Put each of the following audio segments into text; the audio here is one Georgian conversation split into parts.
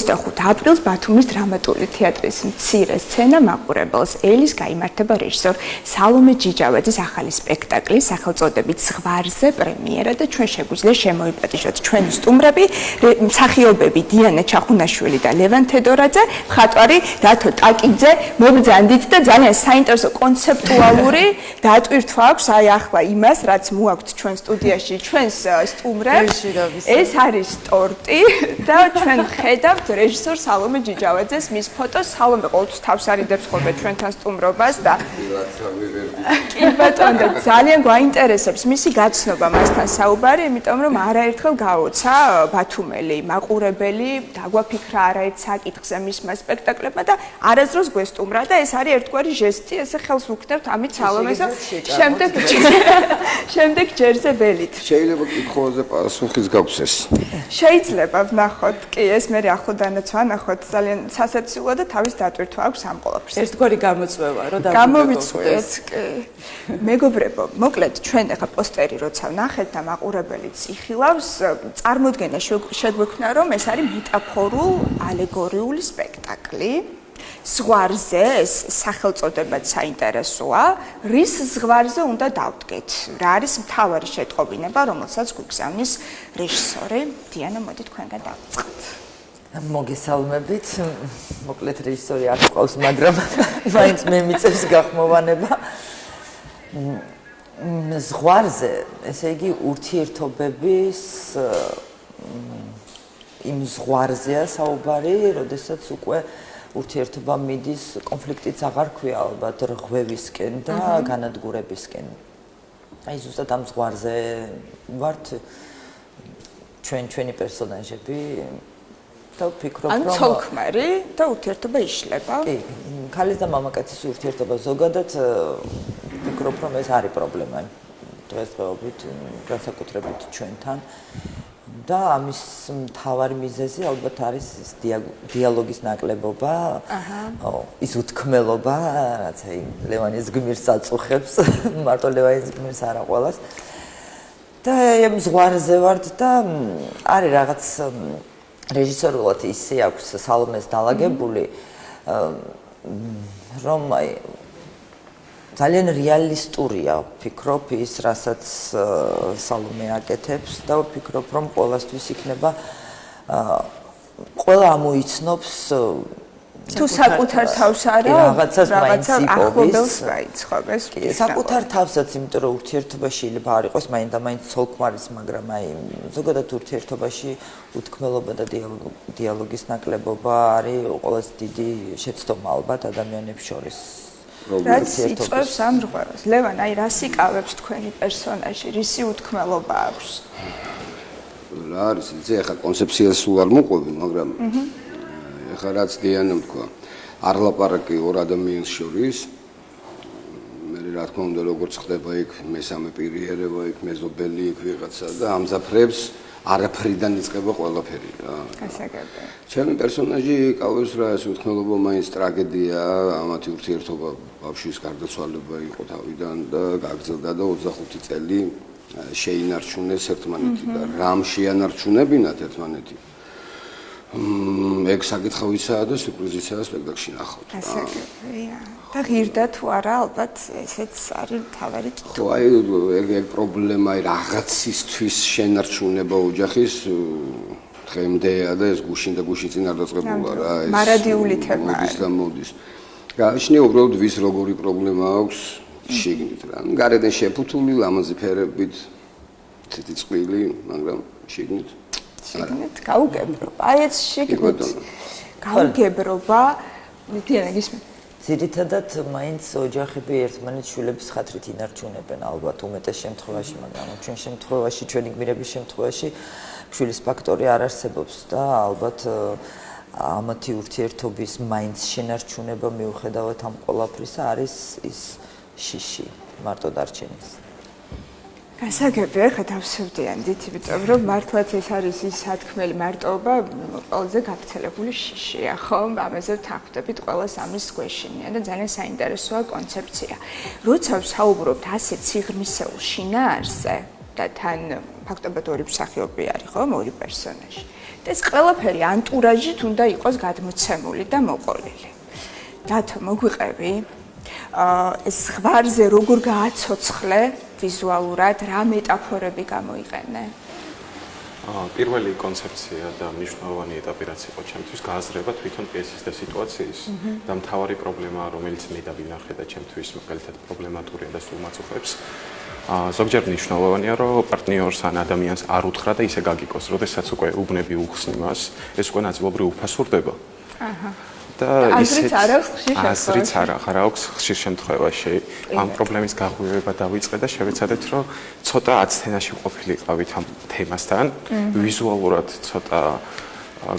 25 აპრილს ბათუმის დრამატული თეატრის მცირე სცენა მაყურებელს ელის გაიმართება რეჟისორ სალომე ჯიჯავაძის ახალი სპექტაკლი სახელწოდებით ზღვარზე პრემიერა და ჩვენ შეგვიძლია შემოიპატიჟოთ ჩვენი სტუმრები, მსახიობები დიანა ჩახუნაშვილი და ლევან თედორაძე, მხატვარი დათო ტაკიძე. მოგზანდით და ძალიან საინტერესო კონცეპტუალური დატვირთვა აქვს აი ახლა იმას, რაც მოაქვთ ჩვენ სტუდიაში ჩვენს სტუმრებს. ეს არის ტორტი და ჩვენ ხედავთ რეჟისორ სალომე ჯიჯავაძეს მის ფოტოს. სალომე ყოველთვის თავს არიდებს ხოლმე ჩვენთან სტუმრობას და კი ბატონო და ძალიან გვაინტერესებს მისი გაცნობა მასთან საუბარი, იმიტომ რომ არაერთხელ გავოცა ბათუმელი მაყურებელი დაგვაფიქრა არაერთ საკითხზე მისმა სპექტაკლებმა და არასდროს გვესტუმრა და ეს არის ერთგვარი ჟესტი, ესე ხელს ვუქნებთ ამით სალომეს და შემდეგ ჯერზე ველით. შეიძლება კითხვაზე პასუხის გაქვს ეს. შეიძლება ვნახოთ, კი, ეს მე ახლო დანაც ვანახოთ, ძალიან სასაცილოა და თავის დატვირთვა აქვს ამ ყველაფერს. ერთგვარი გამოწვევა, რომ გამოვიწვიეთ, კი. მეგობრებო, მოკლედ ჩვენ ახლა პოსტერი როცა ვნახეთ და მაყურებელიც იხილავს, წარმოდგენა შეგვექმნა, რომ ეს არის მეტაფორულ ალეგორიული სპექტაკლი. ზღვარზე ეს სახელწოდებაც საინტერესოა. რის ზღვარზე უნდა დავდგეთ? რა არის მთავარი შეტყობინება, რომელსაც გვიგზავნის რეჟისორი? დიანა, მოდი თქვენგან დავიწყოთ. მოგესალმებით. მოკლედ რეჟისორი არ ყავს, მაგრამ მაინც მე მიწევს გახმოვანება. ზღვარზე, ესე იგი ურთიერთობების იმ ზღვარზეა საუბარი, როდესაც უკვე ურთიერთობა მიდის კონფლიქტიც აღარ ქვია ალბათ რღვევისკენ და განადგურებისკენ. აი ზუსტად ამ ზღვარზე ვართ ჩვენი პერსონაჟები და ვფიქრობ რომ ან ცოლ-ქმარი და ურთიერთობა იშლება. კი, ქალის და მამაკაცის ურთიერთობა ზოგადად ვფიქრობ რომ ეს არის პრობლემა დღესდღეობით განსაკუთრებით ჩვენთან. და ამის მთავარი მიზეზი ალბათ არის დიალოგის ნაკლებობა, ის უთქმელობა, რაც აი ლევანის გმირს აწუხებს, მარტო ლევანის გმირს არა ყველას. და ამ ზღვარზე ვართ და არის რაღაც რეჟისორულად ისე აქვს სალომეს დალაგებული, რომ აი ძალიან რეალისტურია, ვფიქრობ ის, რასაც სალომე აკეთებს და ვფიქრობ, რომ ყველასთვის იქნება ყველა ამოიცნობს თუ საკუთარ თავს არა, რაღაცას მაინც იპოვის. რაიცხოვეს. საკუთარ თავსაც, იმიტომ რომ ურთიერთობაში შეიძლება არ იყოს მაინც და მაინც ცოლ-ქმარის, მაგრამ აი ზოგადად ურთიერთობაში უთქმელობა და დიალოგის ნაკლებობა არის ყველაზე დიდი შეცდომა ალბათ ადამიანებს შორის. რაც იწვევს ამ ზღვარს. ლევან, აი რას იკავებს თქვენი პერსონაჟი, რისი უთქმელობა აქვს? რა არის, იცი, ახლა კონცეფციას სულ არ მოყვები, მაგრამ ახლა რაც დიანამ თქვა, არ ლაპარაკი ორ ადამიანს შორის. მე რა თქმა უნდა, როგორც ხდება იქ მესამე პირი ერევა, იქ მეზობელი იქ ვიღაცა და ამზაფრებს არაფრიდან იწყება ყველაფერი რა. გასაგებია. ჩემი პერსონაჟი ყავს რა, ეს უთქმელობა მაინც ტრაგედიაა, ამათი ურთიერთობა ბავშვის გარდაცვალება იყო თავიდან და გაგრძელდა და 25 წელი შეინარჩუნეს ერთმანეთი და რამ შეანარჩუნებინათ ერთმანეთი. ეგ საკითხავიცაა და სიურპრიზიცაა სპექტაკლში ნახავთ. გასაგებია. და ღირდა თუ არა, ალბათ ესეც არის მთავარი კითხვა. ხო, აი ეგ პრობლემა რაღაცისთვის შენარჩუნება ოჯახის დღემდეა და ეს გუშინ და გუშინ წინ არ დაწყებულა რა, ეს მარადიული თემა არის და მოდის. გააჩნია უბრალოდ ვის როგორი პრობლემა აქვს შიგნით რა. გარედან შეფუთული, ლამაზი ფერებით, ცეთი წყვილი, მაგრამ შიგნით შიგნით გაუგებრობა. აი ეს შიგნით გაუგებრობა, დიანა გისმენთ. ძირითადად მაინც ოჯახები ერთმანეთს შვილების ხათრით ინარჩუნებენ ალბათ უმეტეს შემთხვევაში, მაგრამ ჩვენ შემთხვევაში, ჩვენი გმირების შემთხვევაში შვილის ფაქტორი არ არსებობს და ალბათ ამათი ურთიერთობის მაინც შენარჩუნება მიუხედავად ამ ყველაფრისა არის ის შიში მარტო დარჩენის. გასაგებია, ხა დავსევდიანდით, იმიტომ რომ მართლაც ეს არის ის სათქმელი მარტოობა, ყველაზე გავრცელებული შიშია, ხო? ამაზე ვთანხმდებით ყველას ამის გვეშინია და ძალიან საინტერესოა კონცეფცია. როცა ვსაუბრობთ ასეთ სიღრმისეულ შინაარსზე და თან ფაქტობრივად ორი მსახიობი არის, ხო, ორი პერსონაჟი. და ეს ყველაფერი ანტურაჟით უნდა იყოს გადმოცემული და მოყოლილი. დათო, მოგვიყევი? ეს ზღვარზე როგორ გააცოცხლე ვიზუალურად, რა მეტაფორები გამოიყენე? პირველი კონცეფცია და მნიშვნელოვანი ეტაპი რაც იყო ჩემთვის გააზრება თვითონ პიესის და სიტუაციის და მთავარი პრობლემა რომელიც მე დავინახე და ჩემთვის მაგალითად პრობლემატურია და სულ მაწუხებს ზოგჯერ მნიშვნელოვანია რომ პარტნიორს ან ადამიანს არ უთხრა და ისე გაგიკოს როდესაც უკვე უბნები უხსნი მას ეს უკვე ნაწილობრივ უფასურდება და აზრიც არ აქვს ხშირ შემთხვევაში. აზრიც არ აქვს ხშირ შემთხვევაში. ამ პრობლემის გაღვივება დავიწყე და შევეცადეთ, რომ ცოტა აცთენაში ყოფილიყავით ამ თემასთან, ვიზუალურად ცოტა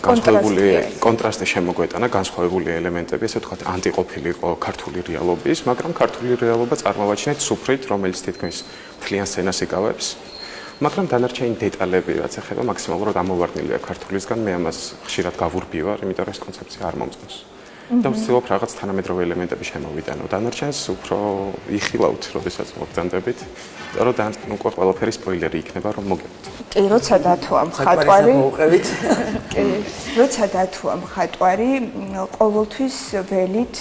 განსხვავებული კონტრასტი შემოგვეტანა, განსხვავებული ელემენტები, ესე ვთქვათ, ანტიყოფილიყო ქართული რეალობის, მაგრამ ქართული რეალობა წარმოვაჩინეთ სუფრით, რომელიც თითქმის მთლიან სცენას იკავებს. მაგრამ დანარჩენი დეტალები, რაც ეხება მაქსიმალურად ამოვარდნილია ქართულისგან, მე ამას ხშირად გავურბივარ, იმიტომ რომ ეს კონცეფცია არ მომწონს. და ვცდილობ რაღაც თანამედროვე ელემენტები შემოვიდანო. დანარჩენს უფრო იხილავთ, როდესაც მოგზანდებით, და რომ უკვე ყველაფერი სპოილერი იქნება, რომ მოგებით. კი, როცა დათოა მხატვარი, კი, როცა დათოა მხატვარი, ყოველთვის ველით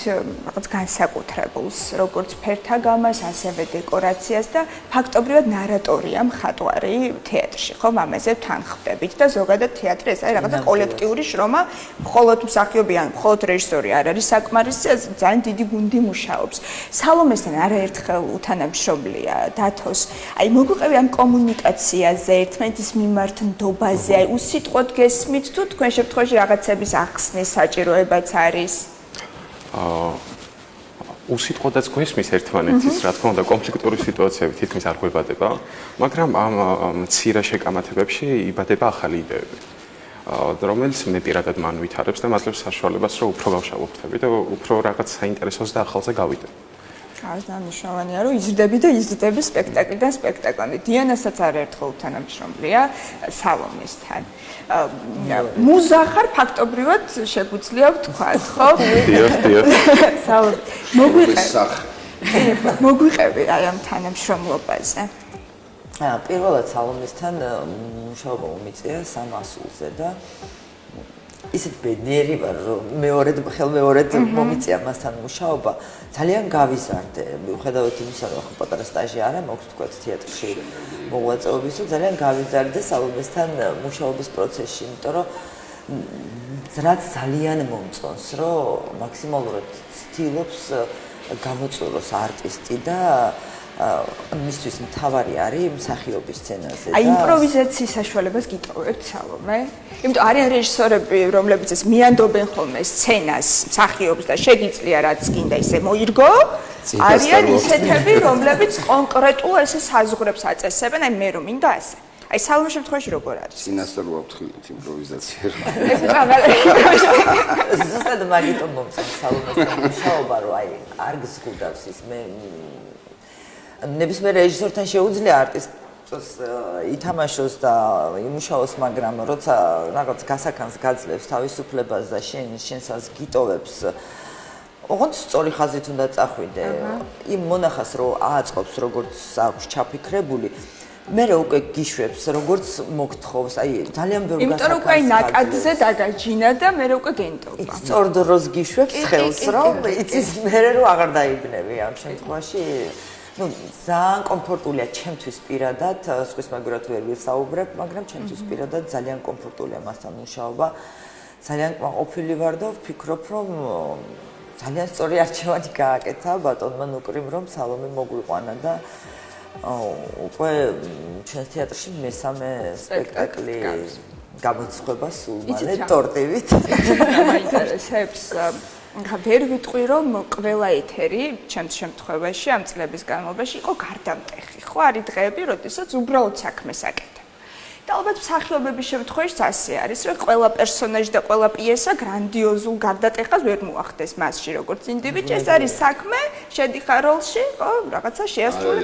რაღაც განსაკუთრებულს, როგორც ფერთა გამას, ასევე დეკორაციას და ფაქტობრივად ნარატორია მხატვარი თეატრში, ხომ ამაზე თან ხვდებით და ზოგადად თეატრი ეს არის რაღაცა კოლექტიური შრომა, მხოლოდ მსახიობი ან მხოლოდ რეჟისორი არ არის საკმარისი, ძალიან დიდი გუნდი მუშაობს. სალომესთან არაერთხელ უთანამშრომლია დათოს. აი მოგვიყევი ამ კომუნიკაციაზე, ერთმანეთის მიმართ ნდობაზე, აი უსიტყვოდ გესმით თუ თქვენ შემთხვევაში რაღაცების ახსნის საჭიროებაც არის? უსიტყვოდაც გვესმის ერთმანეთის, რა თქმა უნდა, კონფლიქტური სიტუაციები თითქმის არ გვებადება, მაგრამ ამ მცირე შეკამათებებში იბადება ახალი იდეები. რომელიც მე პირადად მან ვითარებს და მაძლევს საშუალებას, რომ უფრო გავშალობთები და უფრო რაღაც საინტერესოს და ახალზე გავიდე. აღსანიშნავია, რომ იზრდები და იზრდები სპექტაკლიდან სპექტაკლამდე. დიანასაც არაერთხელ უთანამშრომლია სალომესთან. მუზა ხარ ფაქტობრივად შეგვიძლია ვთქვათ, ხო? დიახ. მოგვიყევი აი ამ თანამშრომლობაზე. პირველად სალომესთან მუშაობა მომიწია 300-ზე და ისეთ ბედნიერი ვარ, რომ ხელმეორედ მომიწია მასთან მუშაობა. ძალიან გავიზარდე, მიუხედავად იმისა, რომ ახლა პატარა სტაჟი არა მაქვს თქვათ თეატრში მოღვაწეობის, ძალიან გავიზარდე სალომესთან მუშაობის პროცესში, იმიტომ რომ რაც ძალიან მომწონს, რომ მაქსიმალურად ცდილობს გამოწვევოს არტისტი და მისთვის მთავარი არის მსახიობის სცენაზე და აი იმპროვიზაციის საშუალებას გიტოვებთ სალომე? იმიტომ არიან რეჟისორები, რომლებიც ეს მიანდობენ ხოლმე სცენას, მსახიობს და შეგიძლია რაც გინდა ისე მოირგო. არიან ისეთები, რომლებიც კონკრეტულ ესე საზღვრებს აწესებენ, აი მე რომ მინდა ასე. აი სალომეს შემთხვევაში როგორ არის? წინასწარ ვაფრთხილეთ იმპროვიზაცია. ეს კამერა. ზუსტად მაგიტომ მომწონს სალომესთან მუშაობა, რომ აი არ გზღუდავს ის მე ნებისმიერ რეჟისორთან შეუძლია არტისტს ითამაშოს და იმუშაოს, მაგრამ როცა რაღაც გასაქანს გაძლევს თავისუფლებას და შენსაც გიტოვებს, ოღონდ სწორი ხაზით უნდა წახვიდე. იმ მონახას რო ააწყობს, როგორც აქვს ჩაფიქრებული, მერე უკვე გიშვებს, როგორც მოგთხოვს, აი ძალიან ბევრ გასაქანს. იმიტომ რომ უკვე ნაკადზე დაგაჯინა და მერე უკვე გენტობა. სწორ დროს გიშვებს ხელს, რომ იცის მერე რო აღარ დაიბნები ამ შემთხვევაში. ძალიან კომფორტულია ჩემთვის პირადად, სხვის მაგურად ვერ ვისაუბრებ, მაგრამ ჩემთვის პირადად ძალიან კომფორტულია მასთან მუშაობა. ძალიან ყოფილი ვარ და ვფიქრობ, რომ ძალიან სწორი არჩევანი გააკეთა ბატონმა ნუკრიმ, რომ სალომე მოგვიყვანა და უკვე ჩვენს თეატრში მესამე სპექტაკლი გამოცხება სულ მალე ტორტივით. მაინტერესებს ვერ ვიტყვი რომ ყველა ეთერი ჩემს შემთხვევაში ამ წლების განმავლობაში იყო გარდამტეხი, ხო? არის დღეები, როდესაც უბრალოდ საქმეს აკეთებ. და ალბათ მსახიობების შემთხვევაშიც ასე არის, რომ ყველა პერსონაჟი და ყველა პიესა გრანდიოზულ გარდატეხას ვერ მოახდეს მასში, როგორც ინდივიდი, ეს არის საქმე, შედიხარ როლში, ხო? რაღაცა შეასრულე.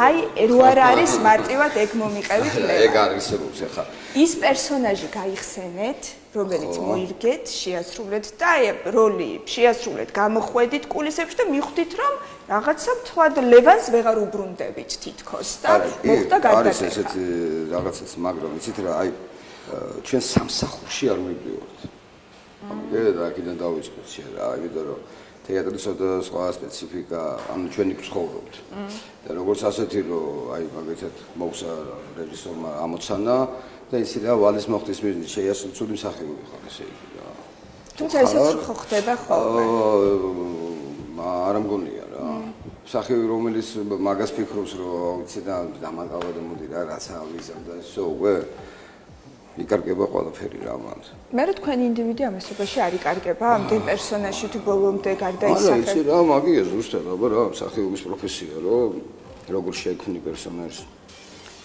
აი, რო არ არის მარტივად ეგ მომიყევით მე. ეგ არის როც ახლა. ის პერსონაჟი გაიხსენეთ, რომელიც მოირგეთ, შეასრულეთ და აი როლი შეასრულეთ, გამოხვედით კულისებში და მიხვდით, რომ რაღაცა თქვად ლევანს ვეღარ უბრუნდებით თითქოს და მოხდა გადაწყვეტა. არის ესეთი რაღაცას, მაგრამ იცით რა, აი ჩვენ სამსახურში არ მივდივართ. და აქედან დავიწყოთ შენ რა, იმიტომ რომ თეატრის სხვა სპეციფიკა, ანუ ჩვენი ცხოვრობთ. და როგორც ასეთი რომ აი მაგალითად მოგსა რეჟისორმა ამოცანა და ისი რა ვალის მოხდის მიზნით შეიასრულოს ცუდი მსახიობი ხარ ესე იგი რა. თუმცა ესეც ხო ხდება ხოლმე. არ მგონია რა. მსახიობი რომელიც მაგას ფიქრობს რომ ვიცი და დამაკავა და მოდი რა რაცა ვიზამ და ისო უკვე იკარგება ყველაფერი რა მანდ. მე რა თქვენი ინდივიდი ამასობაში არ იკარგება ამდენ პერსონაჟში თუ ბოლომდე გარდაისახება. არა, იცი რა, მაგია ზუსტად, აბა რა, მსახიობის პროფესია, რომ როგორ შექმნი პერსონაჟს,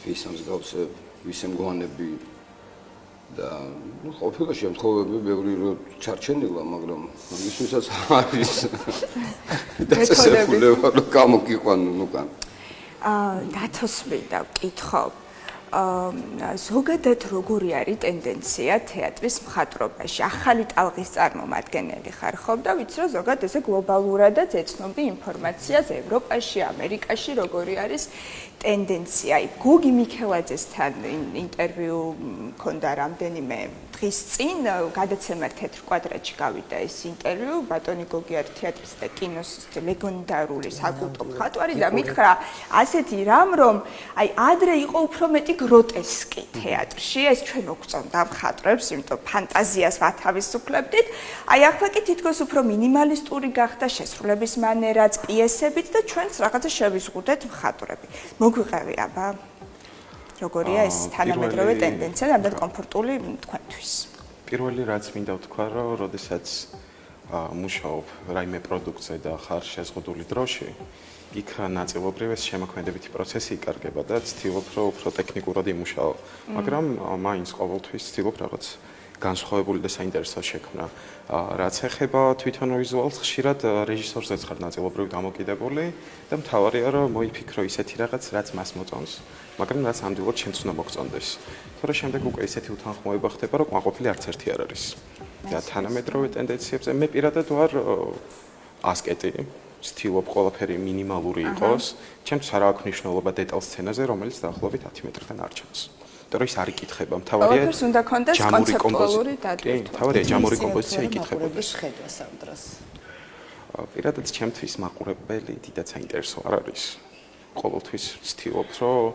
ვისამს გავსე, ვისემ გვანები და ნუ ყოფილა შემთხვევები ბევრი რომ ჩარჩენილა, მაგრამ ისუსაც არის დაწესებულება რომ გამოგიყვანო უკან. დათოს მინდა ვკითხო. ზოგადად როგორი არის ტენდენცია თეატრის მხატვრობაში? ახალი ტალღის წარმომადგენელი ხარ ხო და ვიცი რომ ზოგადად ესე გლობალურადაც ეცნობი ინფორმაციას ევროპაში, ამერიკაში როგორი არის ტენდენცია. აი გოგი მიქელაძესთან ინტერვიუ მქონდა რამდენიმე დღის წინ, გადაცემა თეთრ კვადრატში გავიდა ეს ინტერვიუ, ბატონი გოგი არის თეატრის და კინოს ლეგენდარული საკულტო მხატვარი და მითხრა ასეთი რამ რომ აი ადრე იყო უფრო მეტი გროტესკი თეატრში, ეს ჩვენ მოგწონდა მხატვრებს, იმიტომ ფანტაზიას ვათავისუფლებდით. აი ახლა კი თითქოს უფრო მინიმალისტური გახდა შესრულების მანერაც, პიესებით და ჩვენც რაღაცა შევიზღუდეთ მხატვრები. მოგვიყევი აბა. როგორია ეს თანამედროვე ტენდენცია, რამდენ კომფორტული თქვენთვის? პირველი რაც მინდა ვთქვა, რომ როდესაც მუშაობ რაიმე პროდუქტზე და ხარ შეზღუდული დროში, იქ ნაწილობრივ ეს შემოქმედებითი პროცესი იკარგება და ცდილობ რომ უფრო ტექნიკურად იმუშაო, მაგრამ მაინც ყოველთვის ცდილობ რაღაც განსხვავებული და საინტერესო შექმნა. რაც ეხება თვითონ ვიზუალს, ხშირად რეჟისორზეც ხარ ნაწილობრივ დამოკიდებული და მთავარია რომ მოიფიქრო ისეთი რაღაც, რაც მას მოწონს, მაგრამ რაც ამდენად ჩემს უნდა მოგწონდეს. თორე შემდეგ უკვე ისეთი უთანხმოება ხდება, რომ ყოფილი არც ერთი არ არის. და თანამედროვე ტენდენციებზე მე პირადად ვარ ასკეტი. ცდილობ ყველაფერი მინიმალური იყოს. ჩემთვის არ აქვს მნიშვნელობა დეტალ სცენაზე, რომელიც დაახლოებით 10 მეტრიდან არ ჩანს. იმიტომ რომ ის არ იკითხება. მთავარია ყველაფერს უნდა კონდეს კონცეპტუალური დატვირთვა. მთავარია ჯამური კომპოზიცია იკითხებოდეს. შეხედვას ამ დროს. პირადად ჩემთვის მაყურებელი დიდად საინტერესო არ არის. ყოველთვის ვცდილობ, რომ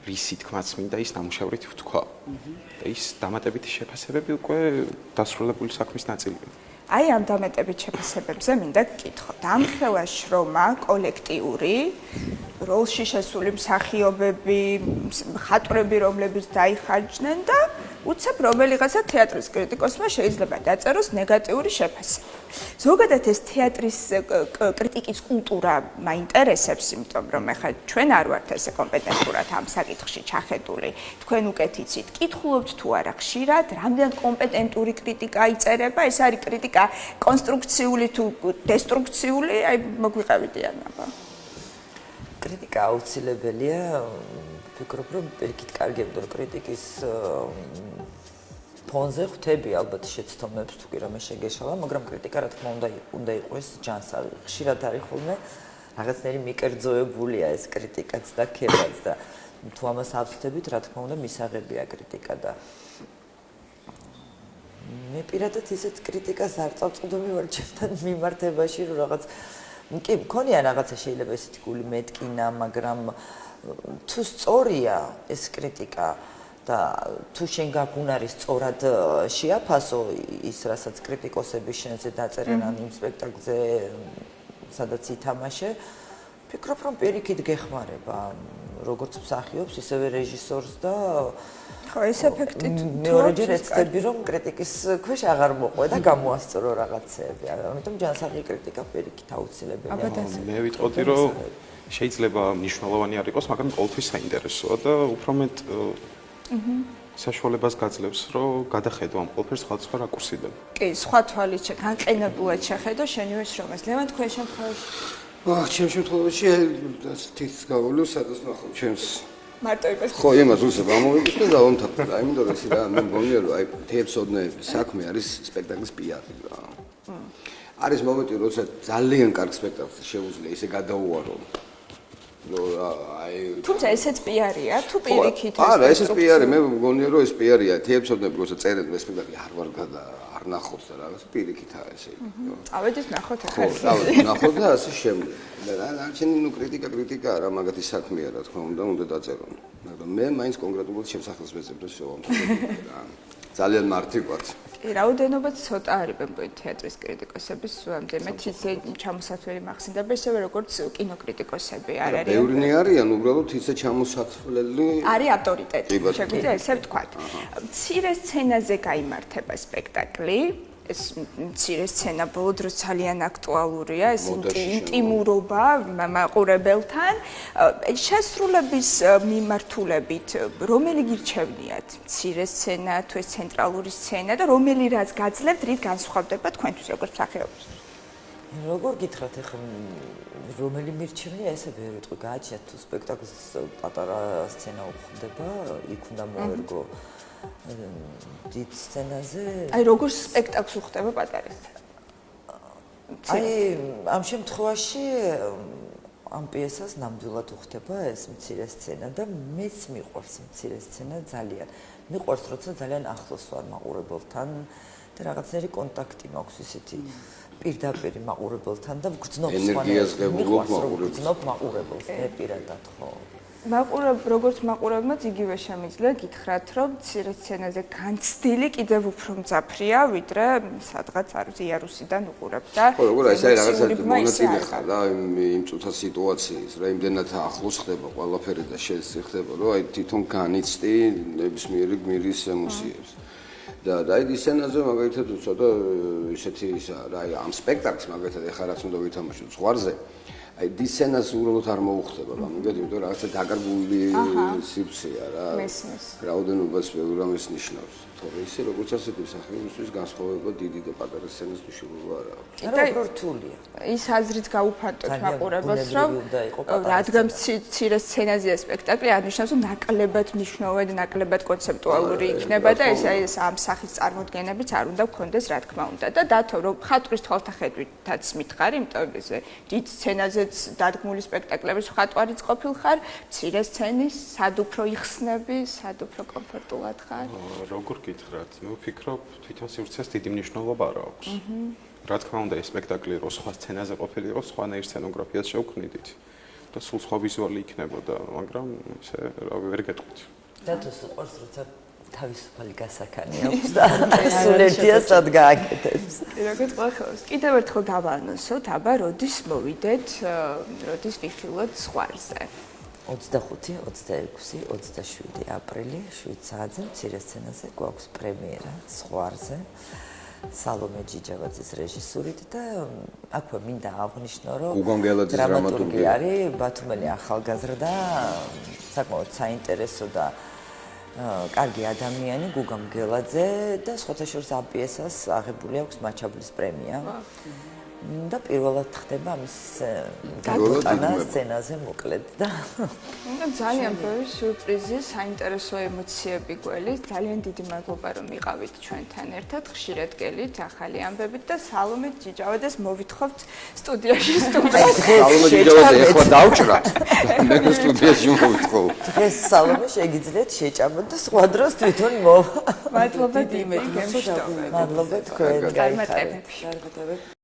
რისი თქმაც მინდა ის ნამუშევრით ვთქვა. და ის დამატებითი შეფასებები უკვე დასრულებული საქმის ნაწილია. აი ამ დამატებით შეფასებებზე მინდა გკითხო. დამხელა შრომა კოლექტიური, როლში შესული მსახიობები, მხატვრები, რომლებიც დაიხარჯნენ და უცებ რომელიღაცა თეატრის კრიტიკოსმა შეიძლება დაწეროს ნეგატიური შეფასება. ზოგადად ეს თეატრის კრიტიკის კულტურა მაინტერესებს, იმიტომ რომ ეხლა ჩვენ არ ვართ ესე კომპეტენტურად ამ საკითხში ჩახედული. თქვენ უკეთ იცით, კითხულობთ თუ არა ხშირად, რამდენად კომპეტენტური კრიტიკა იწერება, ეს არის კრიტიკა კონსტრუქციული თუ დესტრუქციული, აი მოგვიყევიდიან აბა. კრიტიკა აუცილებელია. ვფიქრობ, რომ პირიქით კარგებდა კრიტიკის ფონზე ხვდები ალბათ შეცდომებს თუ კი რამე შეგეშალა, მაგრამ კრიტიკა რა თქმა უნდა იყოს ჯანსაღი. ხშირად არის ხოლმე რაღაცნაირი მიკერძოებულია ეს კრიტიკაც და ქებაც და თუ ამას ავწდებით, რა თქმა უნდა მისაღებია კრიტიკა და მე პირადად ისეთ კრიტიკას არ წავწყვდები ვარ ჩემთან მიმართებაში, რომ რაღაც კი მქონია რაღაცა შეიძლება ესეთი გული მეტკინა, მაგრამ თუ სწორია ეს კრიტიკა და თუ შენ გაგუნარის სწორად შეაფასო ის, რასაც კრიტიკოსები შენზე დაწერენ ან იმ სპექტაკლზე, სადაც ითამაშე, ვფიქრობ, რომ პირიქით გეხმარება როგორც მსახიობს, ისევე რეჟისორს და ხო, ეს ეფექტი მეორეჯერ ეცდები, რომ კრიტიკის ქვეშ აღარ მოყვე და გამოასწორო რაღაცეები. ამიტომ ჯანსაღი კრიტიკა პირიქით აუცილებელია. მე ვიტყოდი, რომ შეიძლება მნიშვნელოვანი არ იყოს, მაგრამ ყოველთვის საინტერესოა და უფრო მეტ საშუალებას გაძლევს, რომ გადახედო ამ ყველაფერს სხვადასხვა რაკურსიდან. კი, სხვა თვალით განყენებულად შეხედო შენივე შრომას. ლევან, თქვენ შემთხვევაში? ჩემს შემთხვევაში თითქოს გავავლევ, სადაც ნახავ ჩემს მარტო იყოს. ხო, იმას უცებ ამოვიგებ და დავამთავრე. აი, იმიტომ რომ რა, მე მგონია, რომ აი თეატროსოდნეების საქმე არის სპექტაკლის პიარი რა. არის მომენტი, როცა ძალიან კარგ სპექტაკლს შეუძლია ისე გადაუარო. თუმცა ესეც პიარია, თუ პირიქით არა, ესეც პიარი, მე მგონია რომ ეს პიარია. თეებსოდნები როცა წერენ ეს სპექტაკლი არ ვარ გადა არ ნახოთ და რაღაც პირიქითაა ესე. ავედით ნახოთ ახლა. ხო, ნახოთ და ასე შემდეგ. და არჩენი ნუ კრიტიკა რა მაგათი საქმეა რა თქმა უნდა დაწერონ. მაგრამ მე მაინც კონკრეტულად შემსახელს ვეძებდა რა. ძალიან მარტივად. რაოდენობაც ცოტა არის თეატრის კრიტიკოსების ამდენად ისე ჩამოსათვლელი მახსენდება ისევე როგორც კინოკრიტიკოსები არ არის. ბევრნი არიან უბრალოდ ისე ჩამოსათვლელი. არის ავტორიტეტი, შეგვიძლია ესე ვთქვათ. მცირე სცენაზე გაიმართება სპექტაკლი. ეს მცირე სცენა ბოლო დროს ძალიან აქტუალურია, ეს ინტიმურობა მაყურებელთან. შესრულების მიმართულებით რომელი გირჩევნიათ? მცირე სცენა თუ ეს ცენტრალური სცენა და რომელი რაც გაძლევთ, რით განსხვავდება თქვენთვის როგორც მსახიობს? როგორ გითხრათ ახლა რომელი მირჩევნია ესე ვერ ვიტყვი გააჩნიათ თუ სპექტაკლს პატარა სცენა უხდება, იქ უნდა მოერგო დიდ სცენაზე. აი როგორ სპექტაკლს უხდება პატარა სცენა? აი ამ შემთხვევაში ამ პიესას ნამდვილად უხდება ეს მცირე სცენა და მეც მიყვარს მცირე სცენა ძალიან. მიყვარს როცა ძალიან ახლოს ვარ მაყურებელთან და რაღაცნაირი კონტაქტი მაქვს ისეთი პირდაპირ მაყურებელთან და ვგრძნობ ენერგიას ღებულობ მაყურებელს. ვგრძნობ მაყურებელს მე პირადად ხო. როგორც მაყურებელს იგივე შემიძლია გითხრათ, რომ მცირე სცენაზე განცდილი კიდევ უფრო მძაფრია, ვიდრე სადღაც არის იარუსიდან უყურებ და ხო, როგორ აი რაღაცა მონაწილე ხარ და იმ წუთა სიტუაციის, რა იმდენად ახლოს ხდება ყველაფერი და ხდება, რომ აი თვითონ განიცდი ნებისმიერი გმირის ემოციებს. და აი ის სცენაზე მაგალითად ცოტა ისეთი რა აი ამ სპექტაკლს მაგალითად ეხლა რაც უნდა ვითამაშოთ ზღვარზე აი ის სცენას უბრალოდ არ მოუხდება ამიტომ იმიტომ რომ რაღაცა დაკარგული სივრცეა რა რაოდენობას ბევრ რამეს ნიშნავს თორე ისე როგორც ასეთი მსახიობისთვის განსხვავება დიდი და პატარა სცენის მნიშვნელობა არ აქვს და უფრო რთულია ის აზრით გაუფანტოთ მაყურებელს რომ რადგან მცირე სცენაზეა სპექტაკლი არნიშნავს რომ ნაკლებად მნიშვნელოვანი ნაკლებად კონცეპტუალური იქნება და ეს ამ სახის წარმოდგენებიც არ უნდა გქონდეს რა თქმა უნდა და დათო რომ ხატვის თვალთახედვითაც მითხარი იმიტომ რომ ესე დიდ სცენაზეც დადგმული სპექტაკლების ხატვარიც ყოფილხარ მცირე სცენის სად უფრო იხსნები სად უფრო კომფორტულად ხარ როგორ გითხრათ მე ვფიქრობ თვითონ სივრცეს დიდი მნიშვნელობა არ აქვს რა თქმა უნდა ეს სპექტაკლი რო სხვა სცენაზე ყოფილიყო სხვანაირ სცენოგრაფიას შევქმნიდით და სულ სხვა ვიზუალი იქნებოდა მაგრამ ესე რა ვერ გეტყვით დათოს უყურს როცა თავისუფალი გასაქანი აქვს და სულ ერთია სად გააკეთებს. როგორც ყველას კიდევ ერთხელ დავაანონსოთ, აბა როდის მოვიდეთ, როდის ვიხილოთ ზღვარზე. 25, 26, 27 აპრილი 7 საათზე მცირე სცენაზე გვაქვს პრემიერა ზღვარზე. სალომე ჯიჯავაძის რეჟისურით და აქვე მინდა აღვნიშნო რომ გუგამ გელაძის დრამატურგი არის ბათუმელი ახალგაზრდა, საკმაოდ საინტერესო და კარგი ადამიანი გუგამ გელაძე და სხვათა შორის ამ პიესას აღებული აქვს მაჩაბლის პრემია. და პირველად ხდება ამის გადმოტანა სცენაზე მოკლედ და ძალიან ბევრი სიურპრიზი, საინტერესო ემოციები გველის. ძალიან დიდი მადლობა რომ იყავით ჩვენთან ერთად, ხშირად გელით, ახალი ამბებით და სალომე ჯიჯავაძეს მოვითხოვთ სტუდიაში სალომე ჯიჯავაძე ეხლა დავჭრა. მე სტუდიაში მოვითხოვ. დღეს სალომე შეგიძლიათ შეჭამოთ და სხვა დროს თვითონ მოვა. მადლობა დიმეტრი, გემშვიდობებით. მადლობა თქვენ, გაიმართებები.